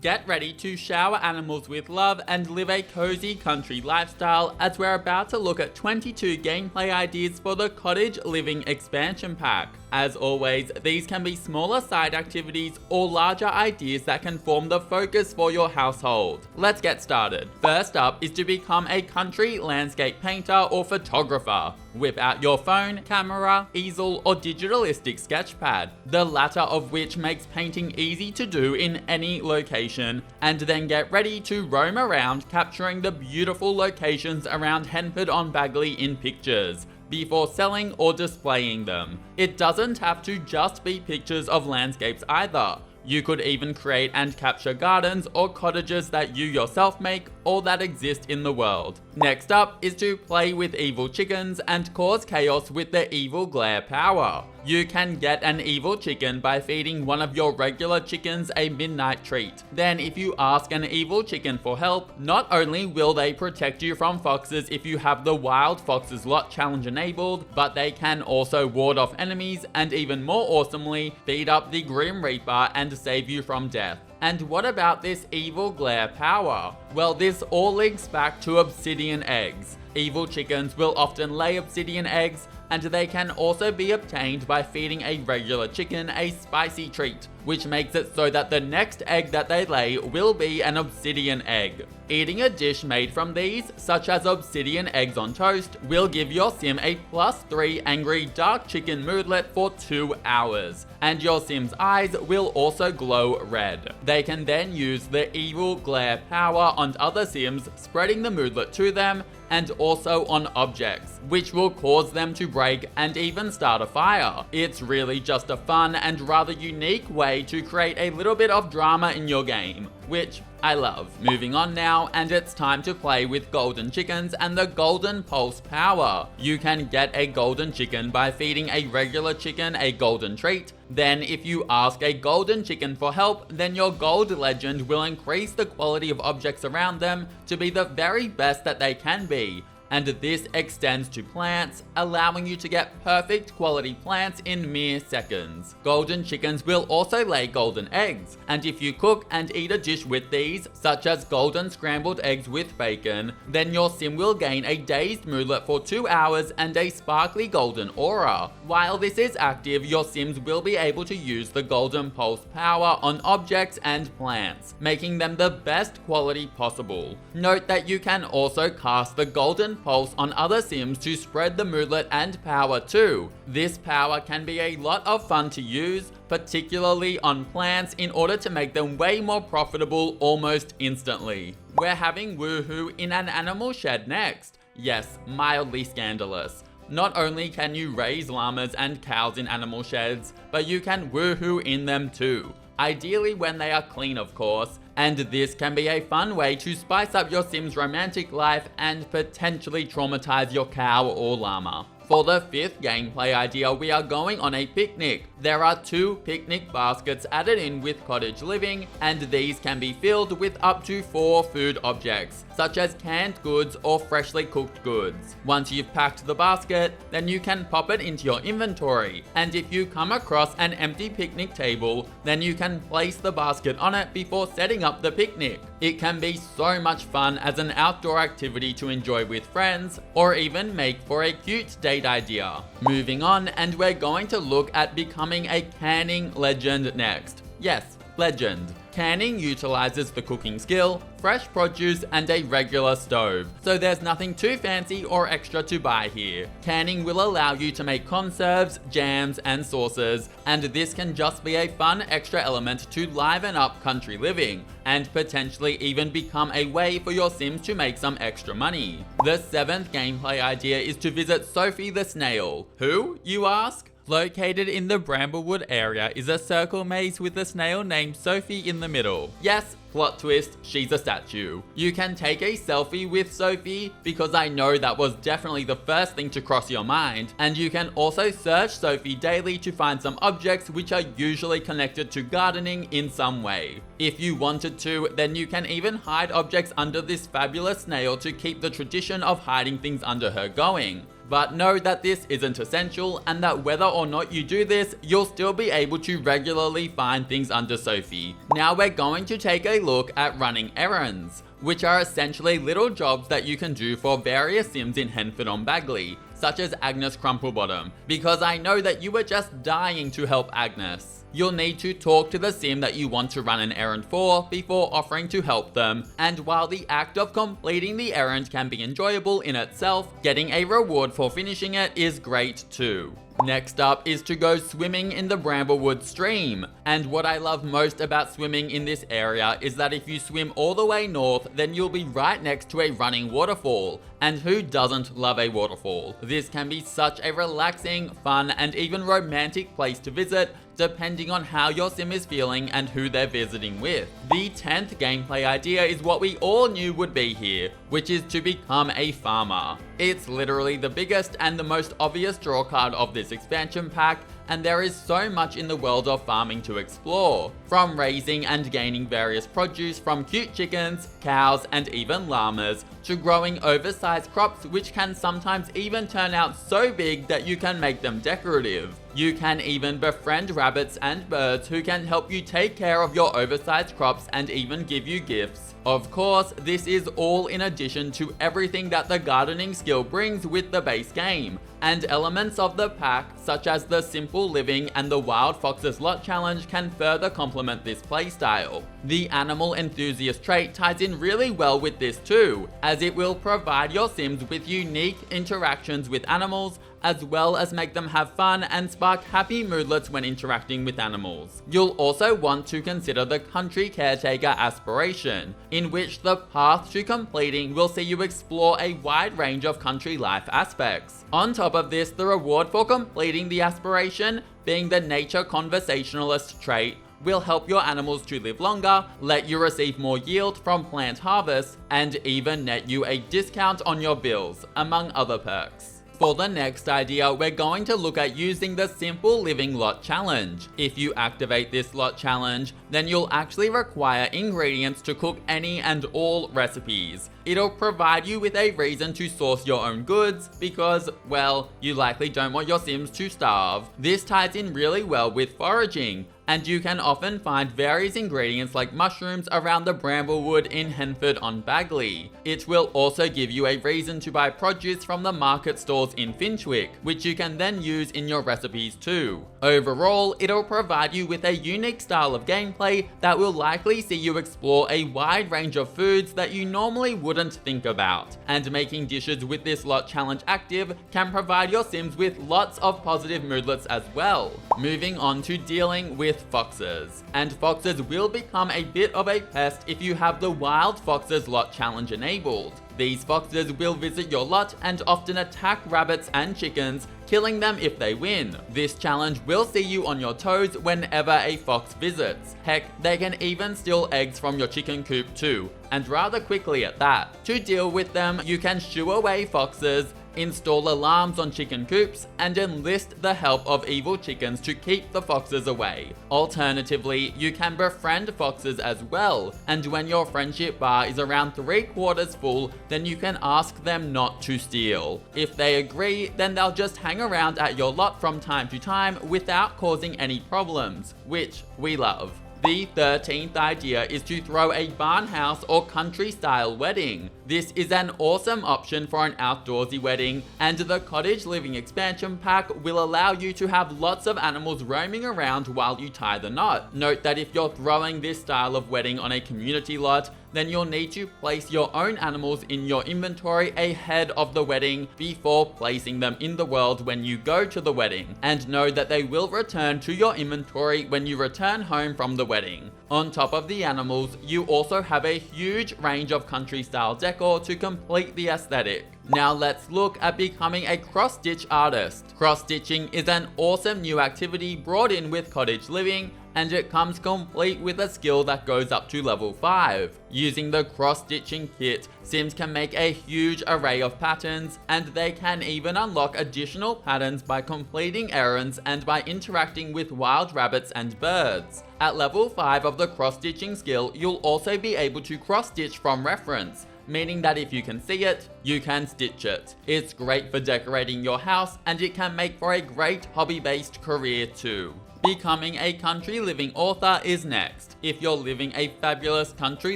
Get ready to shower animals with love and live a cozy country lifestyle, as we're about to look at 22 gameplay ideas for the Cottage Living expansion pack. As always, these can be smaller side activities or larger ideas that can form the focus for your household. Let's get started. First up is to become a country landscape painter or photographer. Whip out your phone, camera, easel, or digitalistic sketchpad, the latter of which makes painting easy to do in any location, and then get ready to roam around capturing the beautiful locations around Henford-on-Bagley in pictures, before selling or displaying them. It doesn't have to just be pictures of landscapes either. You could even create and capture gardens or cottages that you yourself make or that exist in the world. Next up is to play with evil chickens and cause chaos with the evil glare power. You can get an evil chicken by feeding one of your regular chickens a midnight treat. Then if you ask an evil chicken for help, not only will they protect you from foxes if you have the Wild Foxes Lot challenge enabled, but they can also ward off enemies and even more awesomely, feed up the Grim Reaper and save you from death. And what about this evil glare power? Well, this all links back to obsidian eggs. Evil chickens will often lay obsidian eggs, and they can also be obtained by feeding a regular chicken a spicy treat, which makes it so that the next egg that they lay will be an obsidian egg. Eating a dish made from these, such as obsidian eggs on toast, will give your sim a +3 angry dark chicken moodlet for 2 hours, and your sim's eyes will also glow red. They can then use the evil glare power on other sims, spreading the moodlet to them, and also on objects, which will cause them to break and even start a fire. It's really just a fun and rather unique way to create a little bit of drama in your game, which I love. Moving on now, and it's time to play with golden chickens and the golden pulse power. You can get a golden chicken by feeding a regular chicken a golden treat. Then if you ask a golden chicken for help, then your gold legend will increase the quality of objects around them to be the very best that they can be. And this extends to plants, allowing you to get perfect quality plants in mere seconds. Golden chickens will also lay golden eggs, and if you cook and eat a dish with these, such as golden scrambled eggs with bacon, then your sim will gain a dazed moodlet for 2 hours and a sparkly golden aura. While this is active, your sims will be able to use the golden pulse power on objects and plants, making them the best quality possible. Note that you can also cast the golden pulse on other sims to spread the moodlet and power too. This power can be a lot of fun to use, particularly on plants, in order to make them way more profitable almost instantly. We're having woohoo in an animal shed next. Yes, mildly scandalous. Not only can you raise llamas and cows in animal sheds, but you can woohoo in them too. Ideally when they are clean, of course, and this can be a fun way to spice up your sim's romantic life and potentially traumatize your cow or llama. For the 5th gameplay idea, we are going on a picnic. There are 2 picnic baskets added in with Cottage Living, and these can be filled with up to 4 food objects, such as canned goods or freshly cooked goods. Once you've packed the basket, then you can pop it into your inventory, and if you come across an empty picnic table, then you can place the basket on it before setting up the picnic. It can be so much fun as an outdoor activity to enjoy with friends, or even make for a cute date idea. Moving on, and we're going to look at becoming a canning legend next. Yes, legend. Canning utilizes the cooking skill, fresh produce, and a regular stove, so there's nothing too fancy or extra to buy here. Canning will allow you to make conserves, jams, and sauces, and this can just be a fun extra element to liven up country living, and potentially even become a way for your sims to make some extra money. The 7th gameplay idea is to visit Sophie the Snail. Who, you ask? Located in the Bramblewood area is a circle maze with a snail named Sophie in the middle. Yes, plot twist, she's a statue. You can take a selfie with Sophie, because I know that was definitely the first thing to cross your mind, and you can also search Sophie daily to find some objects which are usually connected to gardening in some way. If you wanted to, then you can even hide objects under this fabulous snail to keep the tradition of hiding things under her going. But know that this isn't essential, and that whether or not you do this, you'll still be able to regularly find things under Sophie. Now we're going to take a look at running errands, which are essentially little jobs that you can do for various Sims in Henford-on-Bagley, such as Agnes Crumplebottom, because I know that you were just dying to help Agnes. You'll need to talk to the Sim that you want to run an errand for before offering to help them, and while the act of completing the errand can be enjoyable in itself, getting a reward for finishing it is great too. Next up is to go swimming in the Bramblewood stream, and what I love most about swimming in this area is that if you swim all the way north, then you'll be right next to a running waterfall, and who doesn't love a waterfall? This can be such a relaxing, fun, and even romantic place to visit, depending on how your Sim is feeling and who they're visiting with. The 10th gameplay idea is what we all knew would be here, which is to become a farmer. It's literally the biggest and the most obvious draw card of this expansion pack, and there is so much in the world of farming to explore. From raising and gaining various produce from cute chickens, cows, and even llamas, to growing oversized crops which can sometimes even turn out so big that you can make them decorative. You can even befriend rabbits and birds who can help you take care of your oversized crops and even give you gifts. Of course, this is all in addition to everything that the gardening skill brings with the base game, and elements of the pack, such as the Simple Living and the Wild Foxes Lot Challenge, can further complement this playstyle. The animal enthusiast trait ties in really well with this too, as it will provide your Sims with unique interactions with animals, as well as make them have fun and spark happy moodlets when interacting with animals. You'll also want to consider the Country Caretaker aspiration, in which the path to completing will see you explore a wide range of country life aspects. On top of this, the reward for completing the aspiration, being the Nature Conversationalist trait, will help your animals to live longer, let you receive more yield from plant harvest, and even net you a discount on your bills, among other perks. For the next idea, we're going to look at using the Simple Living Lot Challenge. If you activate this lot challenge, then you'll actually require ingredients to cook any and all recipes. It'll provide you with a reason to source your own goods because, well, you likely don't want your Sims to starve. This ties in really well with foraging, and you can often find various ingredients like mushrooms around the Bramblewood in Henford-on-Bagley. It will also give you a reason to buy produce from the market stores in Finchwick, which you can then use in your recipes too. Overall, it'll provide you with a unique style of gameplay that will likely see you explore a wide range of foods that you normally wouldn't think about, and making dishes with this lot challenge active can provide your Sims with lots of positive moodlets as well. Moving on to dealing with foxes. And foxes will become a bit of a pest if you have the Wild Foxes Lot Challenge enabled. These foxes will visit your lot and often attack rabbits and chickens, killing them if they win. This challenge will see you on your toes whenever a fox visits. Heck, they can even steal eggs from your chicken coop too, and rather quickly at that. To deal with them, you can shoo away foxes, install alarms on chicken coops, and enlist the help of evil chickens to keep the foxes away. Alternatively, you can befriend foxes as well, and when your friendship bar is around 3/4 full, then you can ask them not to steal. If they agree, then they'll just hang around at your lot from time to time without causing any problems, which we love. The 13th idea is to throw a barnhouse or country-style wedding. This is an awesome option for an outdoorsy wedding, and the Cottage Living expansion pack will allow you to have lots of animals roaming around while you tie the knot. Note that if you're throwing this style of wedding on a community lot, then you'll need to place your own animals in your inventory ahead of the wedding before placing them in the world when you go to the wedding, and know that they will return to your inventory when you return home from the wedding. On top of the animals, you also have a huge range of country-style decor to complete the aesthetic. Now let's look at becoming a cross-stitch artist. Cross-stitching is an awesome new activity brought in with Cottage Living, and it comes complete with a skill that goes up to level 5. Using the cross-stitching kit, Sims can make a huge array of patterns, and they can even unlock additional patterns by completing errands and by interacting with wild rabbits and birds. At level 5 of the cross-stitching skill, you'll also be able to cross-stitch from reference, meaning that if you can see it, you can stitch it. It's great for decorating your house, and it can make for a great hobby-based career too. Becoming a country living author is next. If you're living a fabulous country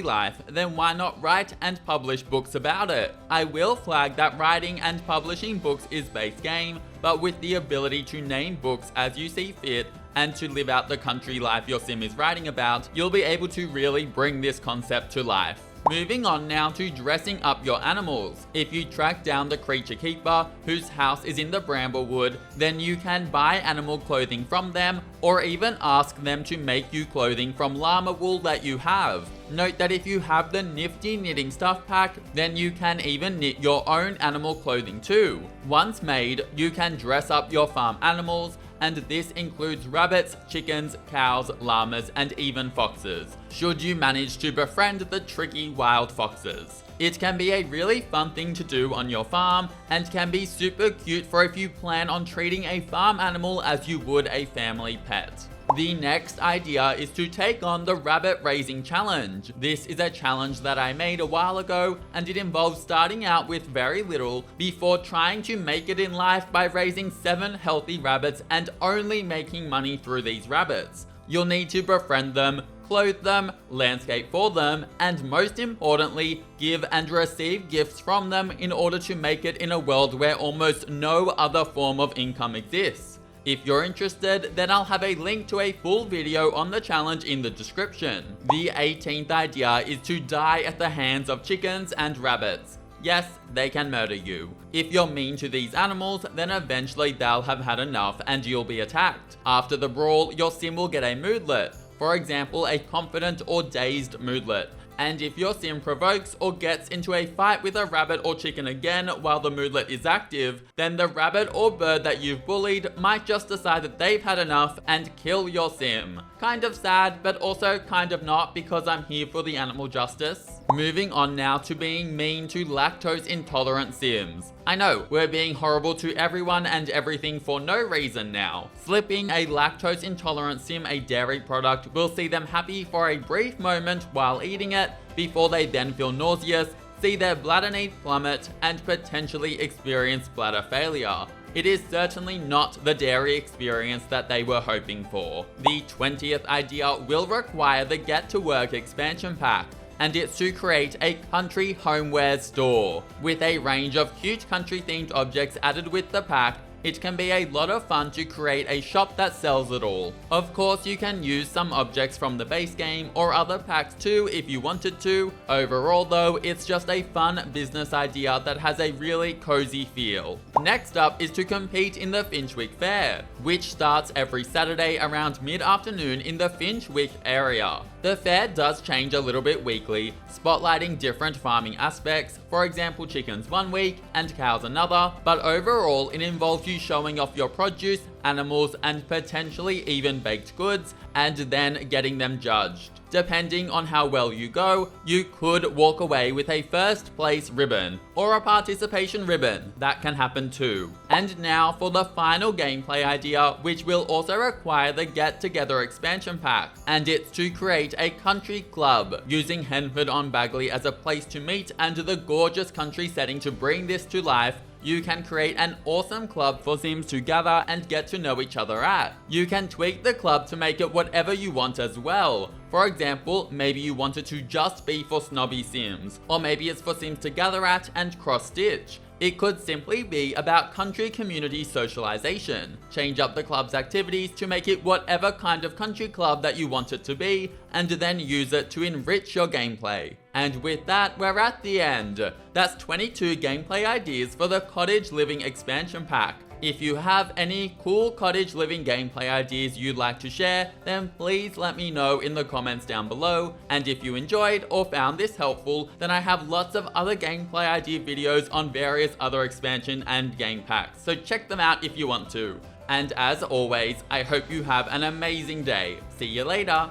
life, then why not write and publish books about it? I will flag that writing and publishing books is base game, but with the ability to name books as you see fit and to live out the country life your sim is writing about, you'll be able to really bring this concept to life. Moving on now to dressing up your animals. If you track down the creature keeper whose house is in the Bramblewood, then you can buy animal clothing from them or even ask them to make you clothing from llama wool that you have. Note that if you have the nifty knitting stuff pack, then you can even knit your own animal clothing too. Once made, you can dress up your farm animals, and this includes rabbits, chickens, cows, llamas, and even foxes, should you manage to befriend the tricky wild foxes. It can be a really fun thing to do on your farm, and can be super cute for if you plan on treating a farm animal as you would a family pet. The next idea is to take on the rabbit raising challenge. This is a challenge that I made a while ago, and it involves starting out with very little before trying to make it in life by raising 7 healthy rabbits and only making money through these rabbits. You'll need to befriend them, clothe them, landscape for them, and most importantly, give and receive gifts from them in order to make it in a world where almost no other form of income exists. If you're interested, then I'll have a link to a full video on the challenge in the description. The 18th idea is to die at the hands of chickens and rabbits. Yes, they can murder you. If you're mean to these animals, then eventually they'll have had enough and you'll be attacked. After the brawl, your sim will get a moodlet. For example, a confident or dazed moodlet. And if your sim provokes or gets into a fight with a rabbit or chicken again while the moodlet is active, then the rabbit or bird that you've bullied might just decide that they've had enough and kill your sim. Kind of sad, but also kind of not, because I'm here for the animal justice. Moving on now to being mean to lactose intolerant sims. I know, we're being horrible to everyone and everything for no reason now. Slipping a lactose intolerant sim a dairy product will see them happy for a brief moment while eating it, before they then feel nauseous, see their bladder need plummet, and potentially experience bladder failure. It is certainly not the dairy experience that they were hoping for. The 20th idea will require the Get to Work expansion pack, and it's to create a country homewares store. With a range of cute country themed objects added with the pack, it can be a lot of fun to create a shop that sells it all. Of course, you can use some objects from the base game or other packs too if you wanted to. Overall though, it's just a fun business idea that has a really cozy feel. Next up is to compete in the Finchwick Fair, which starts every Saturday around mid-afternoon in the Finchwick area. The fair does change a little bit weekly, spotlighting different farming aspects, for example chickens one week and cows another, but overall it involves you showing off your produce, animals, and potentially even baked goods, and then getting them judged. Depending on how well you go, you could walk away with a first place ribbon, or a participation ribbon. That can happen too. And now for the final gameplay idea, which will also require the Get Together expansion pack, and it's to create a country club, using Henford-on-Bagley as a place to meet and the gorgeous country setting to bring this to life. You can create an awesome club for sims to gather and get to know each other at. You can tweak the club to make it whatever you want as well. For example, maybe you want it to just be for snobby sims, or maybe it's for sims to gather at and cross-stitch. It could simply be about country community socialization. Change up the club's activities to make it whatever kind of country club that you want it to be, and then use it to enrich your gameplay. And with that, we're at the end. That's 22 gameplay ideas for the Cottage Living expansion pack. If you have any cool cottage living gameplay ideas you'd like to share, then please let me know in the comments down below. And if you enjoyed or found this helpful, then I have lots of other gameplay idea videos on various other expansion and game packs, so check them out if you want to. And as always, I hope you have an amazing day. See you later!